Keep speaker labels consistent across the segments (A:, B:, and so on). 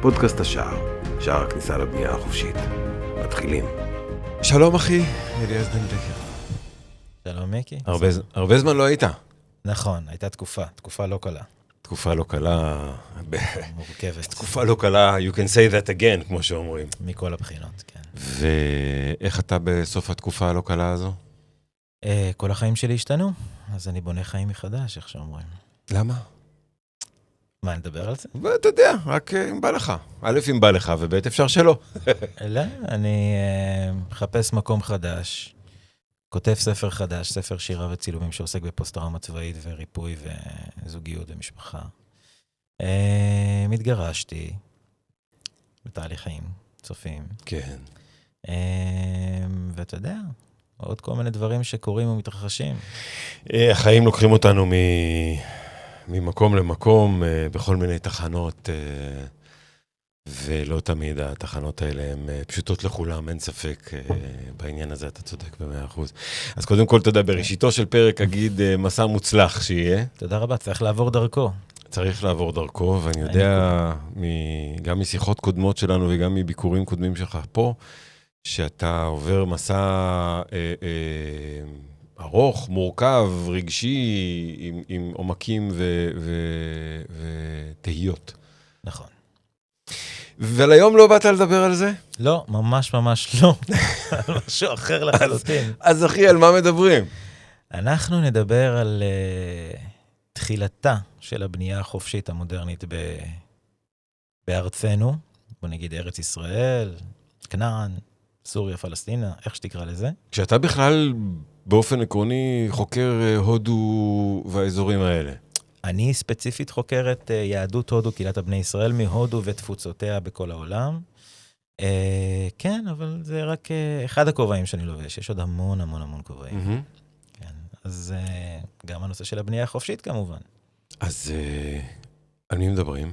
A: פודקאסט השער, שער הכניסה לבנייה החופשית. מתחילים.
B: שלום אחי, אליעז דנדקר.
C: שלום מיקי.
B: הרבה זמן לא היית.
C: נכון, הייתה תקופה לא קלה.
B: תקופה לא קלה,
C: מורכבת.
B: תקופה לא קלה, you can say that again, כמו שאומרים.
C: מכל הבחינות, כן.
B: ואיך אתה בסוף התקופה הלא קלה הזו?
C: כל החיים שלי השתנו, אז אני בונה חיים מחדש, איך שאומרים.
B: למה?
C: מה, נדבר על זה?
B: ואתה יודע, רק אם בא לך. א' אם בא לך, וב' אפשר שלא.
C: לא, אני מחפש מקום חדש, כותב ספר חדש, ספר שירה וצילומים שעוסק בפוסט-טראומה צבאית וריפוי וזוגיות ומשפחה. מתגרשתי בתהליכים צופים.
B: כן.
C: ואתה יודע, עוד כל מיני דברים שקורים ומתרחשים.
B: החיים לוקחים אותנו ממקום למקום, בכל מיני תחנות, ולא תמיד התחנות האלה הן פשוטות לכולם, אין ספק, בעניין הזה אתה צודק ב100%. אז קודם כל, תודה, בראשיתו של פרק אגיד מסע מוצלח שיהיה.
C: תודה רבה, צריך לעבור דרכו.
B: צריך לעבור דרכו, ואני יודע גם משיחות קודמות שלנו וגם מביקורים קודמים שלך פה, שאתה עובר מסע ארוך, מורכב, רגשי, עם עומקים ותהיות.
C: נכון.
B: אבל היום לא באת לדבר על זה?
C: לא, ממש לא. על משהו אחר לחלוטין.
B: אז אחי, על מה מדברים?
C: אנחנו נדבר על תחילתה של הבנייה החופשית המודרנית בארצנו, בוא נגיד ארץ ישראל, כנען, סוריה, פלסטינה, איך שתקרא לזה.
B: כשאתה בכלל באופן עקרוני חוקר הודו והאזורים האלה.
C: אני ספציפית חוקרת יהדות הודו, קהילת הבני ישראל מהודו ותפוצותיה בכל העולם. כן, אבל זה רק אחד הכובעים שאני לובש. יש עוד המון כובעים. כן, אז גם הנושא של הבנייה החופשית כמובן.
B: אז על מי מדברים?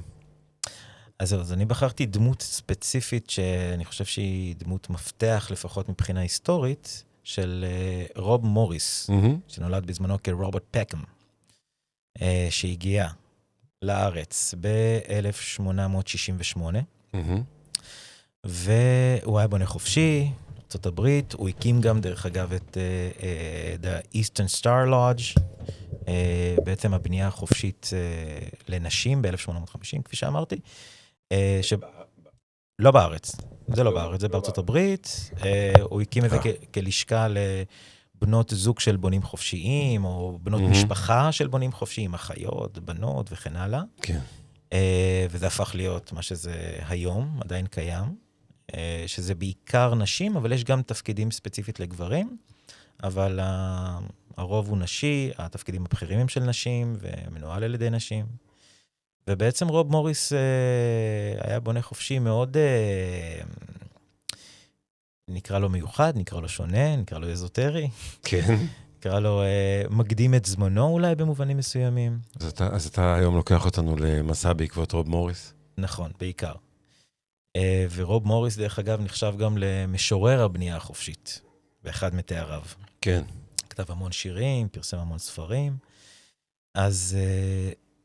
C: אז אני בחרתי דמות ספציפית שאני חושב שהיא דמות מפתח לפחות מבחינה היסטורית, של רוב מוריס, שנולד בזמנו כרוברט פקאם. שהגיע לארץ ב-1868, והוא היה בונה חופשי, ארצות הברית, הוא הקים גם דרך אגב את The Eastern Star Lodge, בעצם הבנייה החופשית לנשים ב-1850, כפי שאמרתי, לא בארץ, זה לא בארץ, זה בארצות הברית, הוא הקים את זה כלשכה בנות זוג של בונים חופשיים, או בנות משפחה של בונים חופשיים, אחיות, בנות וכן הלאה.
B: כן.
C: וזה הפך להיות מה שזה היום, עדיין קיים, שזה בעיקר נשים, אבל יש גם תפקידים ספציפית לגברים, אבל הרוב הוא נשי, התפקידים הבכירים הם של נשים, ומנוהל על ידי נשים. ובעצם רוב מוריס היה בונה חופשי מאוד נקרא לו מיוחד, נקרא לו שונה, נקרא לו אזוטרי.
B: כן.
C: נקרא לו מקדים את זמנו אולי במובנים מסוימים.
B: אז אתה היום לוקח אותנו למסע בעקבות רוב מוריס?
C: נכון, בעיקר. ורוב מוריס, דרך אגב, נחשב גם למשורר הבנייה החופשית, באחד מתאריו.
B: כן.
C: כתב המון שירים, פרסם המון ספרים. אז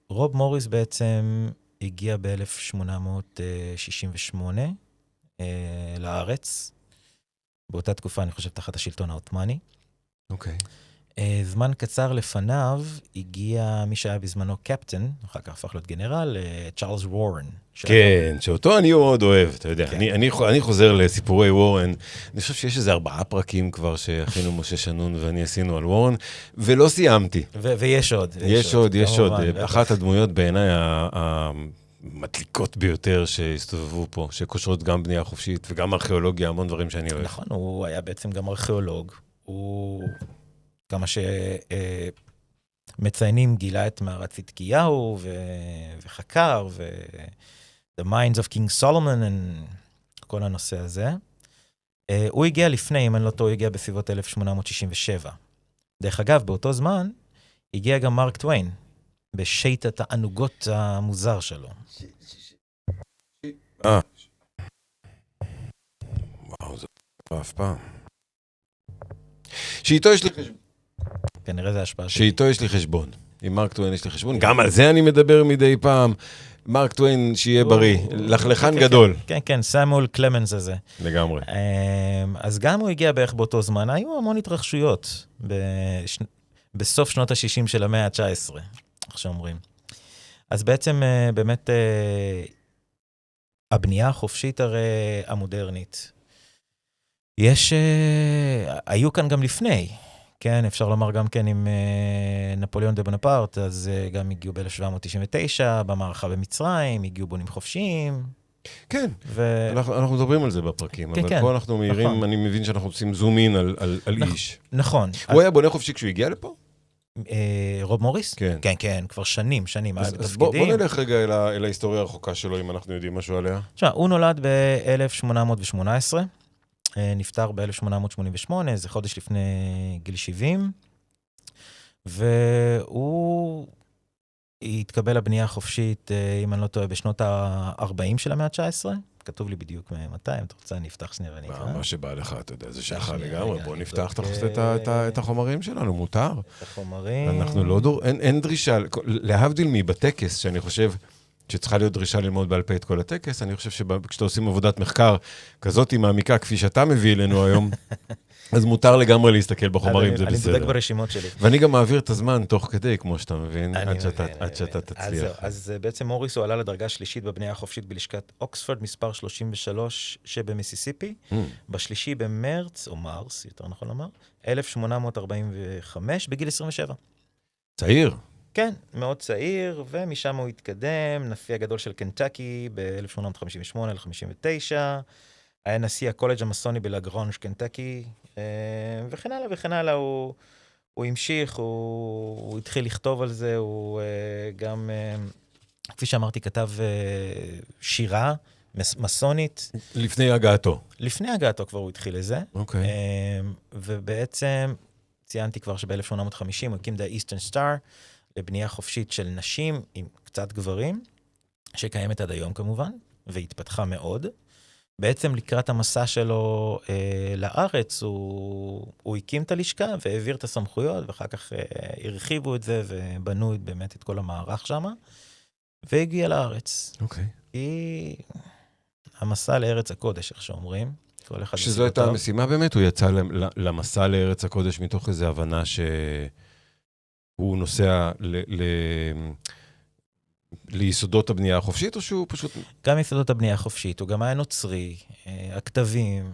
C: רוב מוריס בעצם הגיע ב-1868 לארץ, באותה תקופה, אני חושב, תחת השלטון העות'מאני.
B: אוקיי.
C: זמן קצר לפניו הגיע מי שהיה בזמנו קפטן, אחר כך הפך להיות גנרל, צ'ארלס וורן.
B: כן, שאותו אני מאוד אוהב, אתה יודע. אני חוזר לסיפורי וורן, אני חושב שיש איזה 4 פרקים כבר שאחינו משה שנון ואני עשינו על וורן, ולא סיימתי.
C: ויש עוד.
B: יש עוד. אחת הדמויות בעיניי מדליקות ביותר שהסתובבו פה, שקושרות גם בנייה חופשית וגם ארכיאולוגיה, המון דברים שאני אוהב.
C: נכון, הוא היה בעצם גם ארכיאולוג. הוא, כמה שמציינים, גילה את מערת צדקיהו וחקר, The Mines of King Solomon, כל הנושא הזה. הוא הגיע לפני, אם אני לא טועה, הוא הגיע בסביבות 1867. דרך אגב, באותו זמן, הגיע גם מרק טוויין, בשייט התענוגות המוזר שלו.
B: וואו, זה לא אף פעם. שאיתו יש לי חשבון.
C: כנראה זה השפעה שלי.
B: שאיתו יש לי חשבון. עם מרק טוויין יש לי חשבון. גם על זה אני מדבר מדי פעם. מרק טוויין, שיהיה בריא, לחלכן גדול.
C: כן, כן, סמואל קלמנס הזה.
B: לגמרי.
C: אז גם הוא הגיע בערך באותו זמן, היו המון התרחשויות בסוף שנות ה-60 של המאה ה-19, איך שאומרים. אז בעצם באמת הבנייה החופשית הרי המודרנית. היו כאן גם לפני, כן, אפשר לומר גם כן עם נפוליאון דה בונפרט, אז גם הגיעו ב-1799, במערכה במצרים, הגיעו בונים חופשיים.
B: כן, אנחנו מדברים על זה בפרקים,
C: כן,
B: אבל
C: כן,
B: פה אנחנו מהירים,
C: נכון.
B: אני מבין שאנחנו עושים זום אין על איש.
C: נכון.
B: הוא היה בונה חופשי כשהוא הגיע לפה?
C: רוב מוריס?
B: כן.
C: כן, כן, כבר שנים,
B: אז בוא נלך רגע אל ההיסטוריה הרחוקה שלו, אם אנחנו יודעים משהו עליה.
C: תשמע, הוא נולד ב-1818, נפטר ב-1888, זה חודש לפני גיל 70, והוא התקבל לבנייה החופשית, אם אני לא טועה, בשנות ה-40 של המאה ה-19, כתוב לי בדיוק מתי, אם אתה רוצה, אני אפתח שנייה ואני אקרא.
B: מה שבא לך, אתה יודע, זה שלך
C: שנייה,
B: לגמרי,
C: רגע,
B: בוא
C: אני
B: נפתח
C: אבדוק,
B: את החומרים שלנו, מותר.
C: את החומרים.
B: אנחנו לא אין דרישה, להבדיל מבטקס, שאני חושב שצריכה להיות דרישה ללמוד בעל פה את כל הטקס, אני חושב שכשאתה עושים עבודת מחקר כזאת מעמיקה, כפי שאתה מביא אלינו היום, אז מותר לגמרי להסתכל בחומרים, זה בסדר.
C: אני דודק ברשימות שלי.
B: ואני גם מעביר את הזמן תוך כדי, כמו שאתה מבין, עד שאתה תצליח.
C: אז בעצם מוריס הוא עלה לדרגה שלישית בבנייה החופשית בלשכת אוקספורד, מספר 33 שבמיסיסיפי, בשלישי במרץ, או מרס, יותר נכון לומר, 1845, בגיל 27.
B: צעיר.
C: כן, מאוד צעיר, ומשם הוא התקדם, נשיא הגדול של קנטקי ב-1858-59, היה נשיא הקולג' המסוני בלגרונג' קנטקי, וכן הלאה וכן הלאה, הוא המשיך, הוא התחיל לכתוב על זה, הוא גם, כפי שאמרתי, כתב שירה מסונית.
B: לפני הגעתו.
C: לפני הגעתו כבר הוא התחיל לזה.
B: אוקיי.
C: ובעצם ציינתי כבר שב-1850 הוא הקים את ה-Eastern Star, לבנייה חופשית של נשים עם קצת גברים, שקיימת עד היום כמובן, והתפתחה מאוד. בעצם לקראת המסע שלו לארץ, הוא הקים את הלשכה והעביר את הסמכויות, ואחר כך הרחיבו את זה ובנו באמת את כל המערך שם, והגיע לארץ.
B: אוקיי.
C: היא המסע לארץ הקודש, איך שאומרים.
B: שזו הייתה המשימה באמת, הוא יצא למסע לארץ הקודש מתוך איזו הבנה שהוא נוסע ליסודות הבנייה החופשית, או שהוא פשוט...
C: גם יסודות הבנייה החופשית, הוא גם היה נוצרי, הכתבים,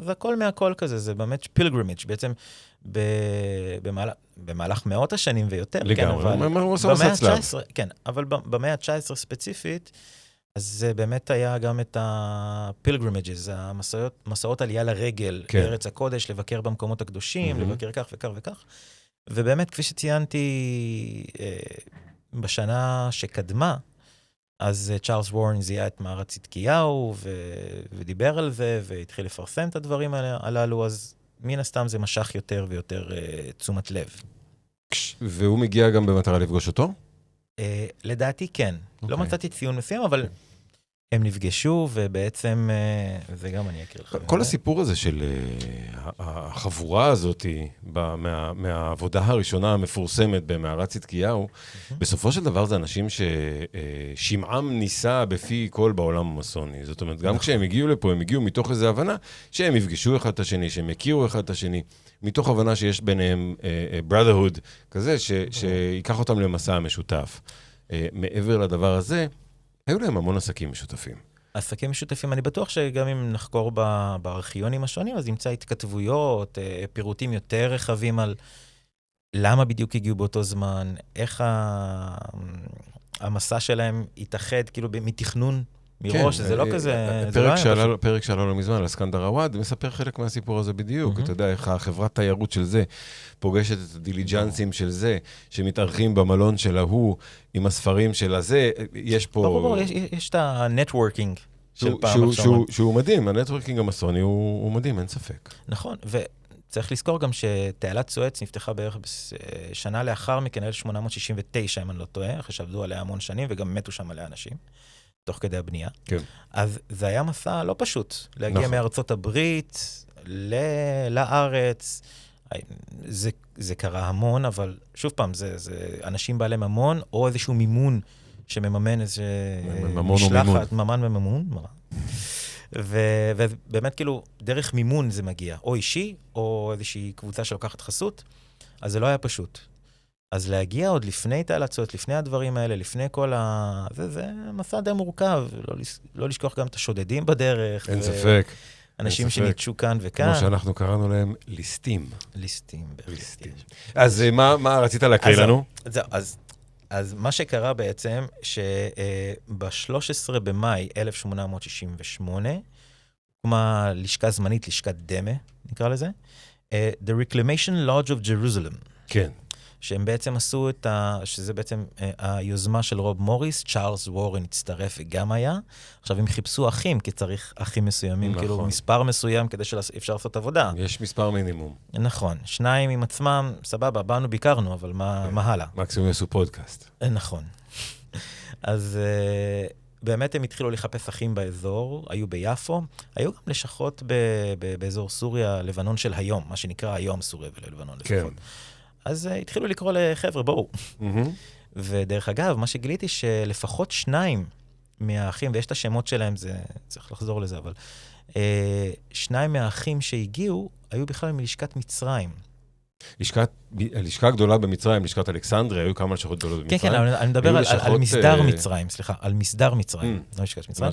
C: והכל מהכל כזה, זה באמת פילגרימיג' בעצם במהלך מאות השנים ויותר.
B: לגמרי, הוא עושה מסע צלב.
C: כן, אבל במאה ה-19 ספציפית, אז זה באמת היה גם את הפילגרימיג'ס, המסעות עלייה לרגל, בארץ הקודש, לבקר במקומות הקדושים, לבקר כך וכך וכך. ובאמת, כפי שציינתי, בשנה שקדמה, אז צ'ארלס וורן זיהה את מערת צדקיהו, ודיבר על זה, והתחיל לפרסם את הדברים הללו, אז מן הסתם זה משך יותר ויותר תשומת לב.
B: והוא מגיע גם במטרה לפגוש אותו?
C: לדעתי כן. לא מצאתי ציון מסוים, אבל הם נפגשו, ובעצם, זה גם אני אקריא לך.
B: כל הסיפור הזה של החבורה הזאת, מהעבודה הראשונה המפורסמת במערת צדקיהו, בסופו של דבר זה אנשים ששמעם ניסה בפי כל בעולם המסוני. זאת אומרת, גם כשהם הגיעו לפה, הם הגיעו מתוך איזו הבנה שהם יפגשו אחד את השני, שהם יכירו אחד את השני, מתוך הבנה שיש ביניהם brotherhood כזה, שיקח אותם למסע המשותף. מעבר לדבר הזה, היו להם המון עסקים משותפים.
C: עסקים משותפים, אני בטוח שגם אם נחקור בארכיונים השונים, אז נמצא התכתבויות, פירוטים יותר רחבים על למה בדיוק הגיעו באותו זמן, איך המסע שלהם התאחד, כאילו מתכנון מראש, זה לא כזה...
B: פרק שעלה לא מזמן, לסקנדר עוואד, מספר חלק מהסיפור הזה בדיוק. אתה יודע איך החברת תיירות של זה פוגשת את הדיליג'נסים של זה, שמתארחים במלון של ההוא, עם הספרים של הזה, יש פה...
C: ברור, יש את הנטוורקינג של פעם עכשיו.
B: שהוא מדהים, הנטוורקינג המסוני הוא מדהים, אין ספק.
C: נכון, וצריך לזכור גם שתעלת סואץ נפתחה בערך שנה לאחר מכן, 1869, אם אני לא טועה, אחרי שעבדו עליה המון שנים, וגם מתו שם עליה אנשים. תוך כדי הבנייה.
B: כן.
C: אז זה היה מסע לא פשוט, להגיע מארצות הברית לארץ. זה קרה המון, אבל שוב פעם, זה אנשים בעלי ממון, או איזשהו מימון שמממן איזה
B: ממון או מימון.
C: משלחת, ממן ומימון, ובאמת כאילו, דרך מימון זה מגיע, או אישי, או איזושהי קבוצה שלוקחת חסות, אז זה לא היה פשוט. אז להגיע עוד לפני תעלצות, לפני הדברים האלה, לפני כל זה מסע די מורכב, לא לשכוח גם את השודדים בדרך.
B: אין ספק.
C: אנשים שניטשו כאן וכאן.
B: כמו שאנחנו קראנו להם, ליסטים.
C: ליסטים.
B: אז מה רצית להקריא לנו?
C: אז מה שקרה בעצם, שב-13 במאי 1868, הוקמה לשכה זמנית, לשכת דמה, נקרא לזה, The Reclamation Lodge of Jerusalem.
B: כן.
C: שהם בעצם עשו שזה בעצם היוזמה של רוב מוריס, צ'ארלס וורן הצטרף וגם היה. עכשיו הם חיפשו אחים, כי צריך אחים מסוימים,
B: נכון.
C: כאילו מספר מסוים כדי שאפשר לעשות עבודה.
B: יש מספר מינימום.
C: נכון. שניים עם עצמם, סבבה, באנו, ביקרנו, אבל מה הלאה?
B: מקסימום יעשו פודקאסט.
C: נכון. אז באמת הם התחילו לחפש אחים באזור, היו ביפו, היו גם לשכות באזור סוריה, לבנון של היום, מה שנקרא היום סוריה ולבנון לפחות.
B: כן.
C: אז התחילו לקרוא לחבר'ה, בואו. ודרך אגב, מה שגיליתי שלפחות 2 מהאחים, ויש את השמות שלהם, צריך לחזור לזה, אבל 2 מהאחים שהגיעו, היו בכלל מלשכת מצרים.
B: לשכה גדולה במצרים, לשכת אלכסנדריה, היו כמה לשכות גדולות במצרים.
C: כן, כן, אני מדבר על מסדר מצרים, סליחה, על מסדר מצרים, לא לשכת מצרים.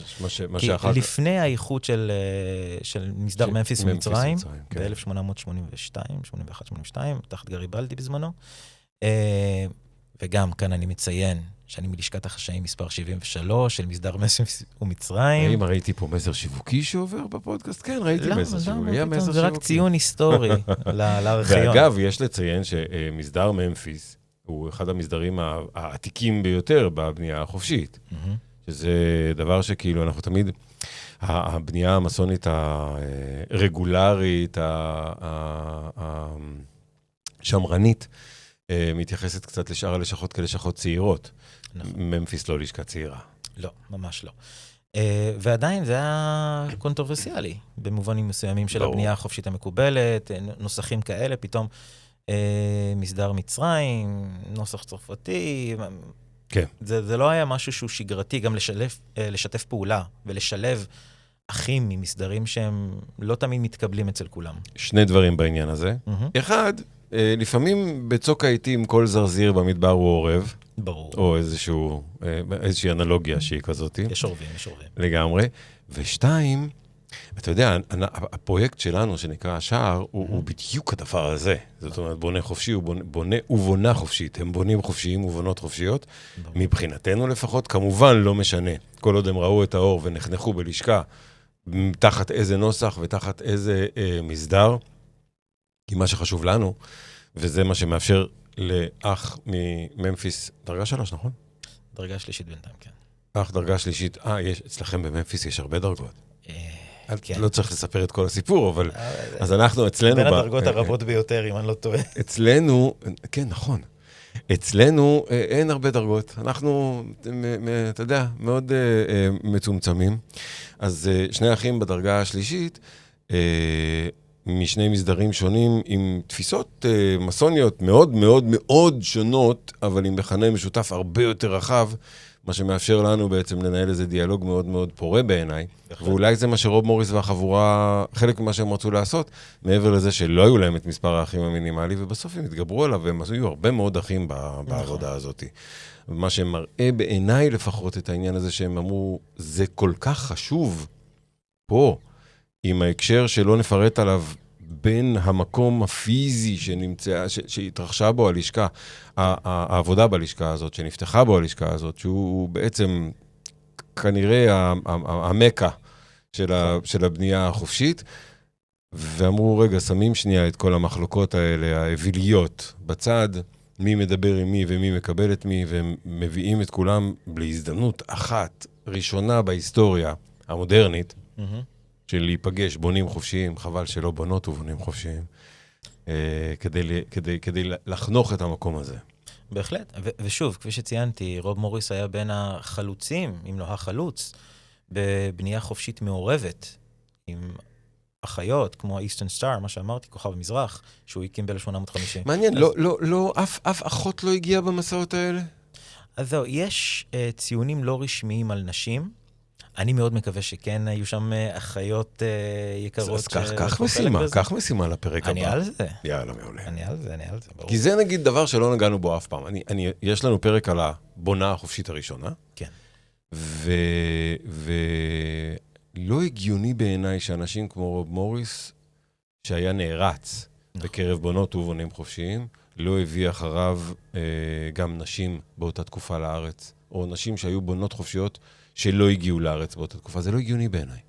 C: כי לפני האיחוד של מסדר ממפיס ומצרים, ב-1882, 81, 82, תחת גריבלדי בזמנו, וגם כאן אני מציין שאני מלשכת החשאים מספר 73 של מסדר ממפיס ומצרים.
B: האם ראיתי פה מסר שיווקי שעובר בפודקאסט? כן, ראיתי מסר שיווקי.
C: זה רק ציון היסטורי לארכיון.
B: ואגב, יש לציין שמסדר ממפיס הוא אחד המסדרים העתיקים ביותר בבנייה החופשית. שזה דבר שכאילו אנחנו תמיד, הבנייה המסונית הרגולרית, השמרנית, מתייחסת קצת לשאר הלשכות כלשכות צעירות. ממפיס לא לשכה צעירה.
C: לא, ממש לא. ועדיין זה היה קונטרוברסיאלי, במובנים מסוימים של הבנייה החופשית המקובלת, נוסחים כאלה, פתאום מסדר מצרים, נוסח צרפתי.
B: כן.
C: זה לא היה משהו שהוא שגרתי, גם לשתף פעולה ולשלב אחים ממסדרים שהם לא תמיד מתקבלים אצל כולם.
B: 2 דברים בעניין הזה. אחד, לפעמים בצוק העיתים כל זרזיר במדבר הוא עורב.
C: ברור.
B: או איזושהי אנלוגיה שהיא כזאת.
C: יש עורבים.
B: לגמרי. ו2, אתה יודע, הפרויקט שלנו שנקרא השער, הוא בדיוק הדבר הזה. זאת אומרת, בונה חופשי, הוא בונה ובונה חופשית. הם בונים חופשיים ובונות חופשיות. מבחינתנו לפחות, כמובן לא משנה. כל עוד הם ראו את האור ונחנכו בלשכה, תחת איזה נוסח ותחת איזה מסדר. כי מה שחשוב לנו, וזה מה שמאפשר לאח מממפיס, דרגה 3, נכון?
C: דרגה שלישית בינתיים, כן.
B: אח דרגה שלישית, אצלכם בממפיס יש הרבה דרגות.
C: כן.
B: לא צריך לספר את כל הסיפור, אבל אז אנחנו אצלנו...
C: בין הדרגות הרבות ביותר, אם אני לא טועה.
B: אצלנו, כן, נכון. אצלנו אין הרבה דרגות. אנחנו, אתה יודע, מאוד מצומצמים. אז 2 אחים בדרגה השלישית, משני מסדרים שונים, עם תפיסות מסוניות מאוד מאוד מאוד שונות, אבל עם מכנה משותף הרבה יותר רחב, מה שמאפשר לנו בעצם לנהל איזה דיאלוג מאוד מאוד פורה בעיניי, ואולי זה מה שרוב מוריס והחבורה, חלק ממה שהם רצו לעשות, מעבר לזה שלא היו להם את מספר האחים המינימלי, ובסוף הם התגברו עליו, והם היו הרבה מאוד אחים בעבודה הזאת. ומה שמראה בעיניי לפחות את העניין הזה, שהם אמרו, זה כל כך חשוב פה, עם ההקשר שלא נפרט עליו, בין המקום הפיזי שהתרחשה בו הלשכה, העבודה בלשכה הזאת, שנפתחה בו הלשכה הזאת, שהוא בעצם כנראה המקה של הבנייה החופשית, ואמרו, רגע, שמים שנייה את כל המחלוקות האלה, האביליות, בצד, מי מדבר עם מי ומי מקבל את מי, והם מביאים את כולם להזדמנות אחת, ראשונה בהיסטוריה המודרנית, של להיפגש, בונים חופשיים, חבל שלא בונות ובונים חופשיים, כדי לחנוך את המקום הזה.
C: בהחלט, ושוב, כפי שציינתי, רוב מוריס היה בין החלוצים, אם לא החלוץ, בבנייה חופשית מעורבת, עם אחיות, כמו איסטרן סטאר, מה שאמרתי, כוכב המזרח, שהוא הקים ב-1850.
B: מעניין, אף אחות לא הגיעה במסעות האלה?
C: אז זהו, יש ציונים לא רשמיים על נשים. אני מאוד מקווה שכן היו שם אחיות יקרות.
B: אז קח משימה לפרק הבא.
C: אני על זה.
B: יאללה, מעולה.
C: אני על זה, ברור.
B: כי זה נגיד דבר שלא נגענו בו אף פעם. יש לנו פרק על הבונה החופשית הראשונה.
C: כן.
B: ולא הגיוני בעיניי שאנשים כמו רוב מוריס, שהיה נערץ בקרב בונות ובונים חופשיים, לא הביא אחריו גם נשים באותה תקופה לארץ, או נשים שהיו בונות חופשיות שלא הגיעו לארץ באותה תקופה. זה לא הגיוני בעיניי.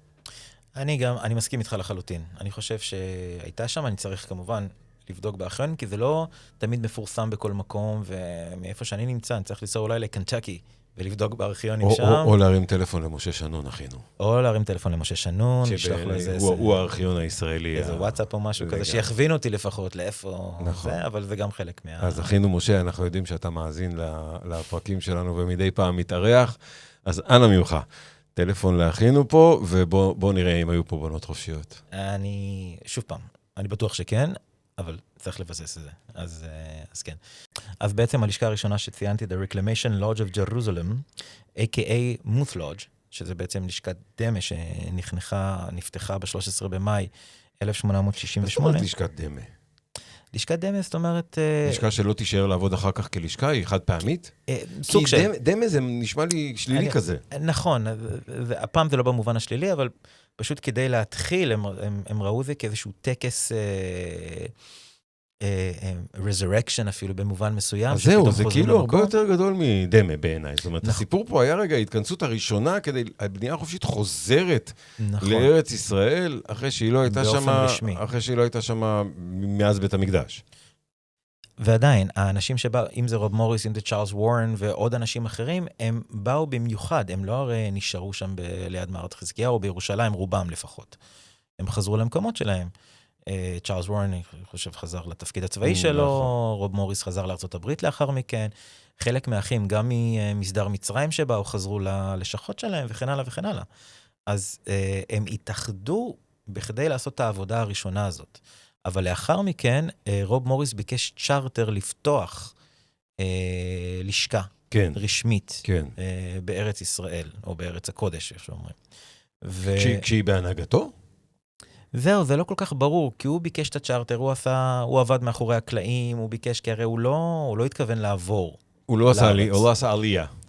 C: אני מסכים איתך לחלוטין. אני חושב שהייתה שם, אני צריך כמובן לבדוק בארכיון, כי זה לא תמיד מפורסם בכל מקום, ומאיפה שאני נמצא, אני צריך לנסוע אולי לקנטקי, ולבדוק בארכיונים שם.
B: או להרים טלפון למשה שנון, אחינו.
C: או להרים טלפון למשה שנון, לשלוח לו איזה...
B: הוא הארכיון הישראלי.
C: איזה וואטסאפ או משהו כזה, שיכווין אותי לפחות לאיפה זה, אבל זה גם חלק מה...
B: אז אחינו משה, אנחנו יודעים שאתה מאזין לפרקים שלנו, ומדי פעם מתארח, אז אנא ממך, טלפון לאחינו פה, ובוא נראה אם היו פה בונות חופשיות.
C: שוב פעם, אני בטוח שכן, אבל צריך לבסס את זה. אז כן. אז בעצם הלשכה הראשונה שציינתי, The Reclamation Lodge of Jerusalem, a.k.a. Muth Lodge, שזה בעצם לשכת דמה שנפתחה ב-13 במאי 1868.
B: זאת אומרת לשכת דמה.
C: לשכת דמה, זאת אומרת...
B: לשכה שלא תישאר לעבוד אחר כך כלשכה, היא חד פעמית?
C: סוג של...
B: דמה זה נשמע לי שלילי כזה.
C: נכון, הפעם זה לא במובן השלילי, אבל פשוט כדי להתחיל, הם ראו זה כאיזשהו טקס resurrection אפילו במובן מסוים.
B: אז זהו, זה כאילו הרבה יותר גדול מדמה בעיניי. זאת אומרת, הסיפור פה היה רגע ההתכנסות הראשונה כדי, הבנייה החופשית חוזרת לארץ ישראל, אחרי שהיא לא הייתה שמה מאז בית המקדש.
C: ועדיין, האנשים שבאו, אם זה רוב מוריס, אם זה צ'ארלס וורן ועוד אנשים אחרים, הם באו במיוחד, הם לא הרי נשארו שם ליד מערת חזקיהו, או בירושלים, רובם לפחות. הם חזרו למקומות שלהם. צ'ארלס וורן, אני חושב, חזר לתפקיד הצבאי שלו, רוב מוריס חזר לארצות הברית לאחר מכן. חלק מהאחים, גם ממסדר מצרים שבאו, חזרו ללשכות שלהם, וכן הלאה וכן הלאה. אז הם התאחדו בכדי לעשות את העבודה הראשונה הזאת. אבל לאחר מכן, רוב מוריס ביקש צ'ארטר לפתוח לשכה רשמית בארץ ישראל, או בארץ הקודש, איך שאומרים.
B: כשהיא בהנהגתו?
C: זהו, זה לא כל כך ברור, כי הוא ביקש את הצ'ארטר, הוא עבד מאחורי הקלעים, הוא ביקש, כי הרי הוא לא התכוון לעבור.
B: הוא לא עשה עלייה.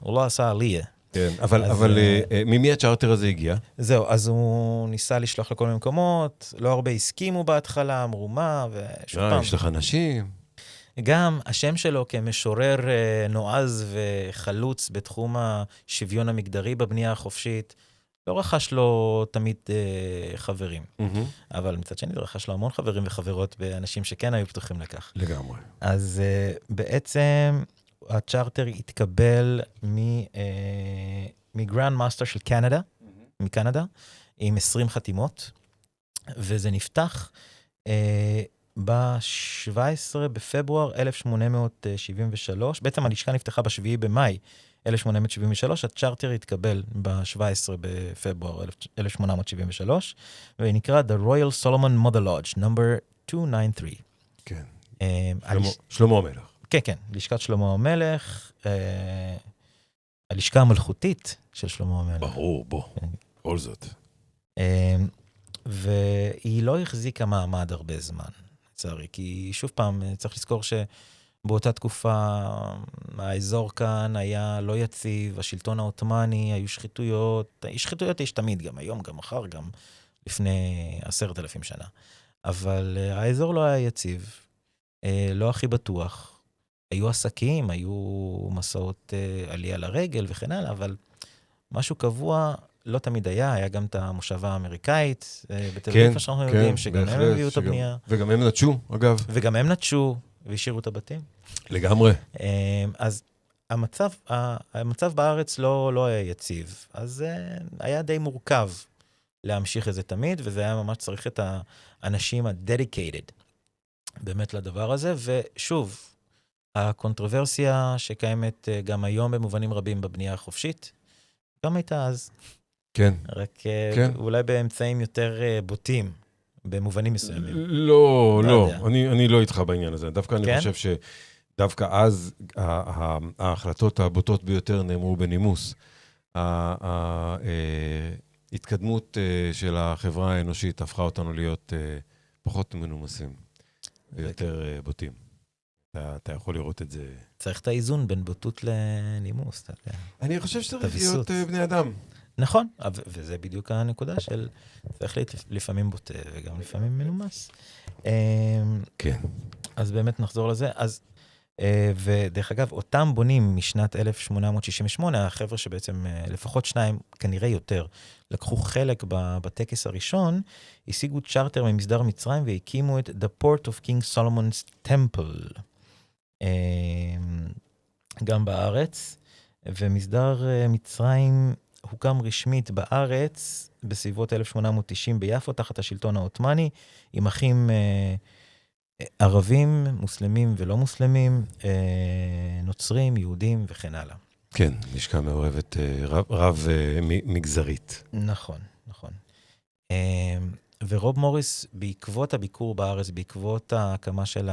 C: הוא לא עשה עלייה.
B: כן, אבל ממי הצ'ארטר הזה הגיע?
C: זהו, אז הוא ניסה לשלוח לכל מיני מקומות, לא הרבה הסכימו בהתחלה, אמרו מה, ושוב פעם.
B: יש לך נשים.
C: גם השם שלו כמשורר נועז וחלוץ בתחום השוויון המגדרי בבנייה החופשית, לא רכש לו תמיד חברים. אבל מצד שני, זה רכש לו המון חברים וחברות באנשים שכן היו פתוחים לכך.
B: לגמרי.
C: אז בעצם הצ'ארטר התקבל מגרנד מאסטר של קנדה, מקנדה, עם 20 חתימות, וזה נפתח ב-17 בפברואר 1873, בעצם הלשכה נפתחה ב-7 במאי 1873, הצ'ארטר התקבל ב-17 בפברואר 1873, ונקרא The Royal Solomon Mother Lodge, number 293.
B: כן. שלמה המלך.
C: כן, כן, לשכת שלמה המלך, הלשכה המלכותית של שלמה המלך.
B: ברור, בוא, כל זאת.
C: והיא לא החזיקה מעמד הרבה זמן, לצערי, כי שוב פעם, צריך לזכור שבאותה תקופה, האזור כאן היה לא יציב, השלטון העות'מאני, היו שחיתויות, שחיתויות יש תמיד, גם היום, גם מחר, גם לפני 10,000 שנה. אבל האזור לא היה יציב, לא הכי בטוח. היו עסקים, היו מסעות עלייה לרגל וכן הלאה, אבל משהו קבוע לא תמיד היה גם את המושבה האמריקאית, בתל אביב שאנחנו יודעים, שגם הם הביאו את הבנייה.
B: וגם הם נטשו, אגב.
C: וגם הם נטשו, והשאירו את הבתים.
B: לגמרי.
C: אז המצב בארץ לא היה יציב, אז היה די מורכב להמשיך את זה תמיד, וזה היה ממש צריך את האנשים ה-dedicated באמת לדבר הזה, ושוב, הקונטרוברסיה שקיימת גם היום במובנים רבים בבנייה החופשית, גם הייתה אז.
B: כן.
C: רק אולי באמצעים יותר בוטים, במובנים מסוימים.
B: לא, אני לא איתך בעניין הזה. דווקא אני חושב דווקא אז ההחלטות הבוטות ביותר נאמרו בנימוס. ההתקדמות של החברה האנושית הפכה אותנו להיות פחות מנומסים ויותר בוטים. אתה יכול לראות את זה. צריך
C: את האיזון בין בוטות לנימוס.
B: אני חושב שצריך להיות בני אדם.
C: נכון, וזה בדיוק הנקודה של צריך להיות לפעמים בוטה וגם לפעמים מנומס.
B: כן.
C: אז באמת נחזור לזה. ודרך אגב, אותם בונים משנת 1868, החבר'ה שבעצם לפחות שניים, כנראה יותר, לקחו חלק בטקס הראשון, השיגו צ'רטר ממסדר מצרים והקימו את The Port of King Solomon's Temple. גם בארץ, ומסדר מצרים הוקם רשמית בארץ בסביבות 1890 ביפו, תחת השלטון העות'מאני, עם אחים ערבים, מוסלמים ולא מוסלמים, נוצרים, יהודים וכן הלאה.
B: כן, לשכה מעורבת רב מגזרית.
C: נכון, נכון. ורוב מוריס, בעקבות הביקור בארץ, בעקבות ההקמה של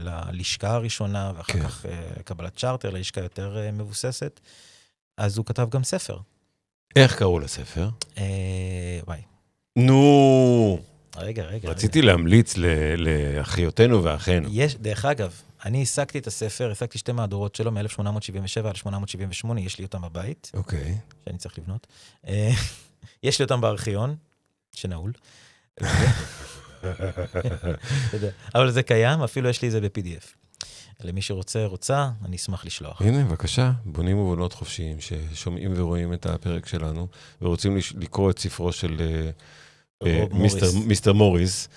C: הלשכה הראשונה, ואחר
B: כן.
C: כך קבלת צ'רטר ללשכה יותר מבוססת, אז הוא כתב גם ספר.
B: איך קראו לספר?
C: וואי.
B: נו!
C: רגע.
B: רציתי להמליץ לאחיותינו ואחינו.
C: דרך אגב, אני השגתי את הספר, השגתי 2 מהדורות שלו, מ-1877 עד 1878, יש לי אותם בבית.
B: אוקיי.
C: שאני צריך לבנות. יש לי אותם בארכיון, שנעול. אבל זה קיים, אפילו יש לי את זה ב-PDF. למי רוצה, אני אשמח לשלוח.
B: הנה, בבקשה, בונים ובונות חופשיים ששומעים ורואים את הפרק שלנו, ורוצים לקרוא את ספרו של מיסטר מוריס,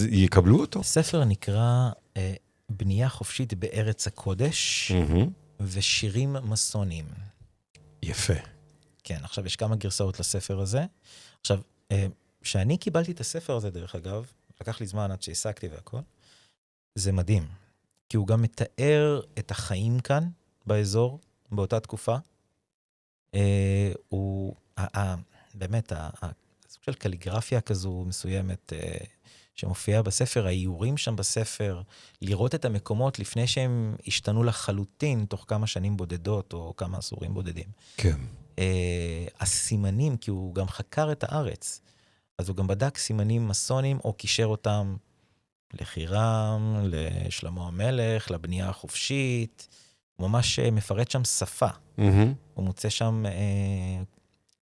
B: יקבלו אותו.
C: הספר נקרא בנייה חופשית בארץ הקודש, ושירים מסונים.
B: יפה.
C: כן, עכשיו יש כמה גרסאות לספר הזה. עכשיו, כשאני קיבלתי את הספר הזה, דרך אגב, לקח לי זמן עד שהעסקתי והכל, זה מדהים. כי הוא גם מתאר את החיים כאן, באזור, באותה תקופה. הוא, באמת, סוג של קליגרפיה כזו מסוימת, שמופיעה בספר, האיורים שם בספר, לראות את המקומות לפני שהם השתנו לחלוטין, תוך כמה שנים בודדות, או כמה עשורים בודדים.
B: כן.
C: הסימנים, כי הוא גם חקר את הארץ, אז הוא גם בדק סימנים מסונים, או קישר אותם לחירם, לשלמה המלך, לבנייה החופשית, הוא ממש מפרט שם שפה. הוא מוצא שם,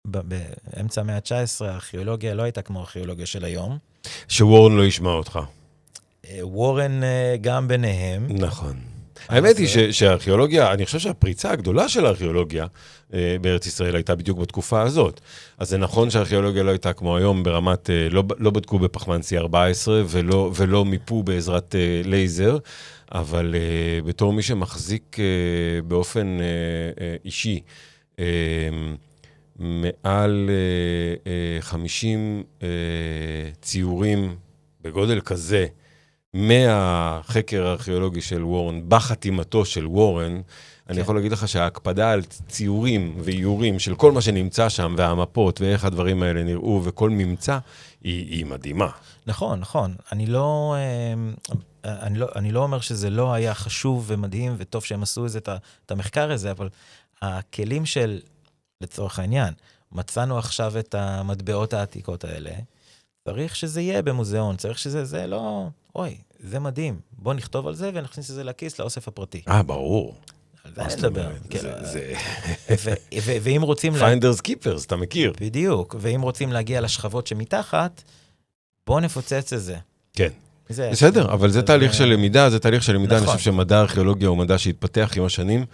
C: באמצע המאה ה-19, הארכיאולוגיה לא הייתה כמו הארכיאולוגיה של היום.
B: שוורן לא ישמע אותך.
C: וורן גם ביניהם.
B: נכון. האמת היא שהארכיאולוגיה, אני חושב שהפריצה הגדולה של הארכיאולוגיה בארץ ישראל הייתה בדיוק בתקופה הזאת. אז זה נכון שהארכיאולוגיה לא הייתה כמו היום ברמת, לא בדקו בפחמן C14 ולא מיפו בעזרת לייזר, אבל בתור מי שמחזיק באופן אישי, מעל 50 ציורים בגודל כזה, מהחקר הארכיאולוגי של וורן, בחתימתו של וורן, אני יכול להגיד לך שההקפדה על ציורים ואיורים של כל מה שנמצא שם, והמפות ואיך הדברים האלה נראו, וכל ממצא, היא מדהימה.
C: נכון. אני לא אומר שזה לא היה חשוב ומדהים, וטוב שהם עשו את המחקר הזה, אבל הכלים של, לצורך העניין, מצאנו עכשיו את המטבעות העתיקות האלה, צריך שזה יהיה במוזיאון, צריך שזה לא, אוי, זה מדהים, בוא נכתוב על זה ונכניס את זה לכיס, לאוסף הפרטי.
B: ברור.
C: על זה נדבר. ואם רוצים...
B: Finders Keepers, אתה מכיר.
C: בדיוק, ואם רוצים להגיע לשכבות שמתחת, בוא נפוצץ את זה.
B: כן. בסדר, אבל זה תהליך של למידה, אני חושב שמדע הארכיאולוגיה הוא מדע שהתפתח עם השנים,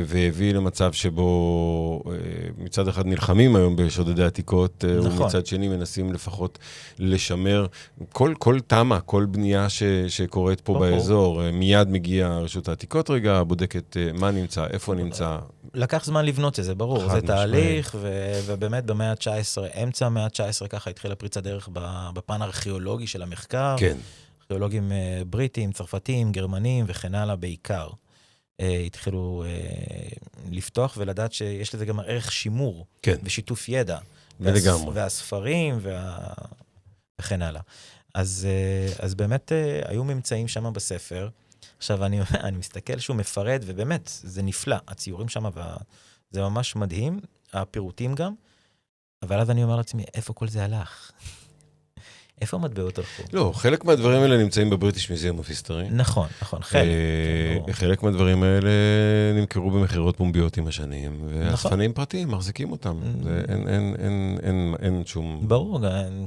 B: והביא למצב שבו מצד אחד נלחמים היום בשודדי עתיקות, ומצד שני מנסים לפחות לשמר כל תמה, כל בנייה שקורית פה באזור, מיד מגיע רשות העתיקות רגע, בודקת מה נמצא, איפה נמצא.
C: לקח זמן לבנות את זה, ברור, זה תהליך, ובאמת במאה ה-19, אמצע המאה ה-19 ככה התחילה פריצת דרך בפן הארכיאולוגי של המחקר, ארכיאולוגים בריטים, צרפתים, גרמנים וכן הלאה בעיקר. התחילו לפתוח ולדעת שיש לזה גם ערך שימור, ושיתוף ידע, והספרים וכן הלאה. אז באמת היו ממצאים שם בספר. עכשיו, אני מסתכל שהוא מפרד, ובאמת, זה נפלא. הציורים שם, זה ממש מדהים, הפירוטים גם. אבל אז אני אומר לעצמי, איפה כל זה הלך? איפה המטבעות הלכו?
B: לא, חלק מהדברים האלה נמצאים בבריטיש מיזיום אוף היסטורי.
C: נכון, חלק.
B: חלק מהדברים האלה נמכרו במחירות פומביות עם השנים, והספנים פרטיים מחזיקים אותם. אין שום...
C: ברור,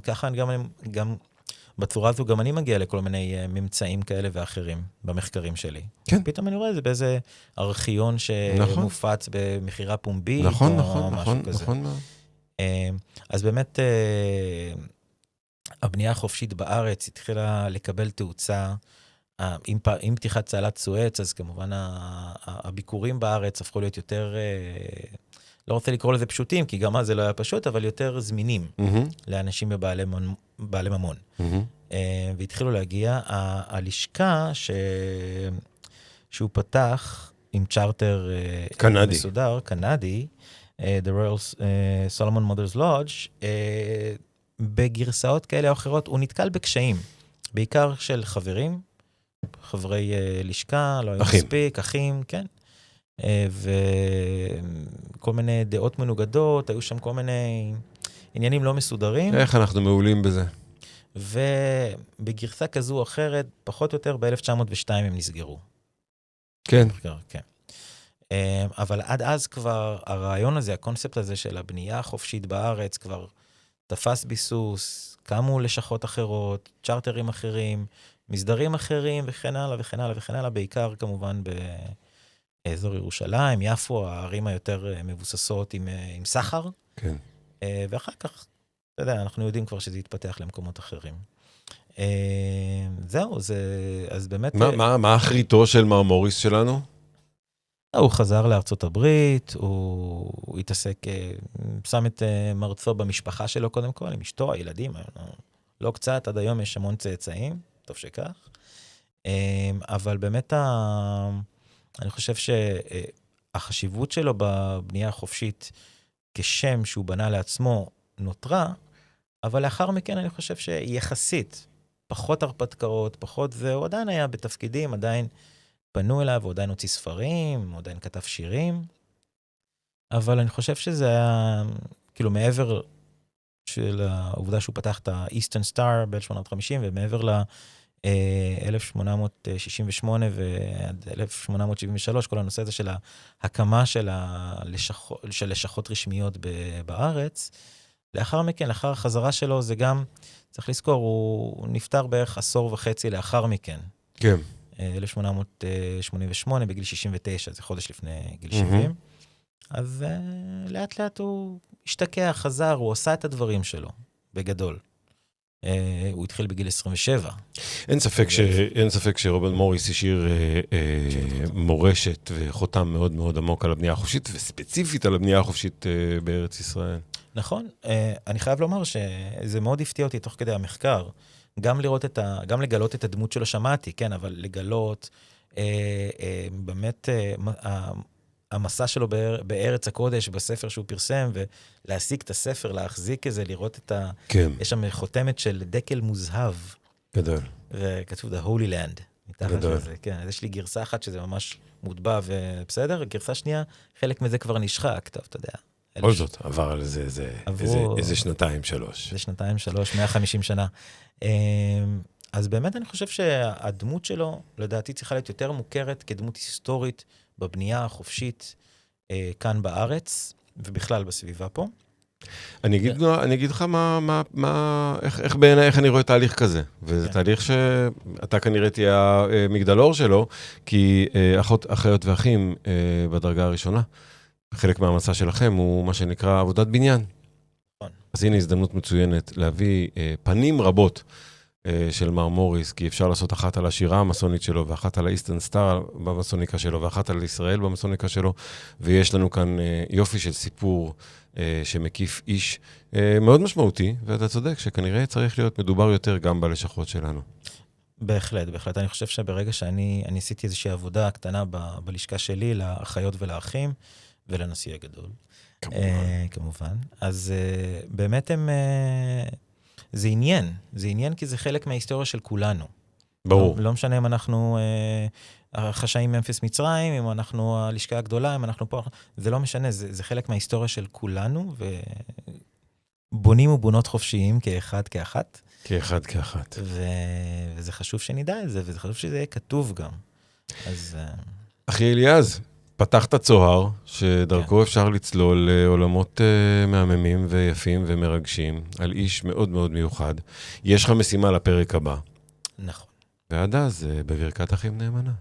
C: ככה גם בצורה הזו גם אני מגיע לכל מיני ממצאים כאלה ואחרים במחקרים שלי.
B: כן.
C: פתאום אני רואה את זה באיזה ארכיון שמופץ במחירה פומבית,
B: נכון,
C: או משהו כזה.
B: נכון מאוד.
C: אז באמת, הבנייה החופשית בארץ התחילה לקבל תאוצה, עם פתיחת צהלת סואץ, אז כמובן הביקורים בארץ הפכו להיות יותר, לא רוצה לקרוא לזה פשוטים, כי גם אז זה לא היה פשוט, אבל יותר זמינים לאנשים בבעלי ממון. והתחילו להגיע, הלשכה שהוא פתח עם צ'ארטר מסודר, קנדי, The Royal Solomon Mother's Lodge, בגרסאות כאלה או אחרות, הוא נתקל בקשיים, בעיקר של חברי לשכה, לא היו מספיק, אחים, כן. וכל מיני דעות מנוגדות, היו שם כל מיני עניינים לא מסודרים.
B: איך אנחנו מעולים בזה?
C: ובגרסה כזו או אחרת, פחות או יותר ב-1902 הם נסגרו.
B: כן.
C: כן. אבל עד אז כבר הרעיון הזה, הקונספט הזה של הבנייה החופשית בארץ, כבר תפס ביסוס, קמו לשכות אחרות, צ'ארטרים אחרים, מסדרים אחרים, וכן הלאה וכן הלאה וכן הלאה, בעיקר כמובן באזור ירושלים, יפו, הערים היותר מבוססות עם סחר.
B: כן.
C: ואחר כך, אתה יודע, אנחנו יודעים כבר שזה יתפתח למקומות אחרים. זהו, אז באמת...
B: מה אחריתו של מר מוריס שלנו?
C: הוא חזר לארצות הברית, הוא התעסק, שם את מרצו במשפחה שלו קודם כל, עם אשתו, הילדים, לא קצת, עד היום יש המון צאצאים, טוב שכך. אבל באמת, אני חושב שהחשיבות שלו בבנייה החופשית, כשם שהוא בנה לעצמו, נותרה, אבל לאחר מכן אני חושב שיחסית, פחות הרפתקאות, פחות זה, הוא עדיין היה בתפקידים, עדיין פנו אליו, הוא עדיין הוציא ספרים, הוא עדיין כתב שירים, אבל אני חושב שזה היה, כאילו מעבר של העובדה שהוא פתח את ה-Eastern Star ב-1850, ומעבר ל-1868 ועד 1873, כל הנושא הזה של ההקמה של לשכות רשמיות בארץ, לאחר מכן, לאחר החזרה שלו, זה גם, צריך לזכור, הוא נפטר בערך 10.5 לאחר מכן.
B: כן.
C: 1888, בגיל 69, זה חודש לפני גיל 70. אז לאט לאט הוא השתקע, חזר, הוא עושה את הדברים שלו, בגדול. הוא התחיל בגיל 27.
B: אין ספק שרוברט מוריס השאיר מורשת וחותם מאוד מאוד עמוק על הבנייה החופשית, וספציפית על הבנייה החופשית בארץ ישראל.
C: נכון. אני חייב לומר שזה מאוד הפתיע אותי תוך כדי המחקר, גם לגלות את הדמות שלו שמעתי, כן, אבל לגלות באמת המסע שלו בארץ הקודש, בספר שהוא פרסם, ולהשיג את הספר, להחזיק איזה, לראות את
B: כן.
C: יש שם חותמת של דקל מוזהב.
B: גדול.
C: וכתוב The Holy Land.
B: גדול.
C: כן, אז יש לי גרסה אחת שזה ממש מוטבע ובסדר, גרסה שנייה, חלק מזה כבר נשחק, טוב, אתה יודע.
B: כל זאת, עבר על איזה 2-3.
C: איזה 2-3, 150 שנה. אז באמת אני חושב שהדמות שלו, לדעתי, צריכה להיות יותר מוכרת כדמות היסטורית בבנייה החופשית כאן בארץ, ובכלל בסביבה פה.
B: אני אגיד לך איך בעיניי, איך אני רואה תהליך כזה. וזה תהליך שאתה כנראה תהיה המגדלור שלו, כי אחיות ואחים בדרגה הראשונה, חלק מהמצע שלכם הוא מה שנקרא עבודת בניין. אז הנה הזדמנות מצוינת להביא פנים רבות של מר מוריס, כי אפשר לעשות אחת על השירה המסונית שלו, ואחת על האיסטרן סטאר במסוניקה שלו, ואחת על ישראל במסוניקה שלו, ויש לנו כאן יופי של סיפור שמקיף איש מאוד משמעותי, ואתה צודק שכנראה צריך להיות מדובר יותר גם בלשכות שלנו.
C: בהחלט, בהחלט. אני חושב שברגע שאני עשיתי איזושהי עבודה קטנה בלשכה שלי, לאחיות ולאחים, ולנשיא הגדול. כמובן. אז באמת הם... זה עניין. זה עניין כי זה חלק מההיסטוריה של כולנו.
B: ברור.
C: לא משנה אם אנחנו החשאים ממפיס מצרים, אם אנחנו הלשכה הגדולה, אם אנחנו פה, זה לא משנה, זה חלק מההיסטוריה של כולנו, ובונים ובונות חופשיים כאחת.
B: כאחת.
C: וזה חשוב שנדע את זה, וזה חשוב שזה יהיה כתוב גם. אז...
B: אחי אליעז, פתחת צוהר, שדרכו אפשר לצלול לעולמות מהממים ויפים ומרגשים, על איש מאוד מאוד מיוחד. יש לך משימה לפרק הבא.
C: נכון.
B: ועד אז, בברכת אחים נאמנה.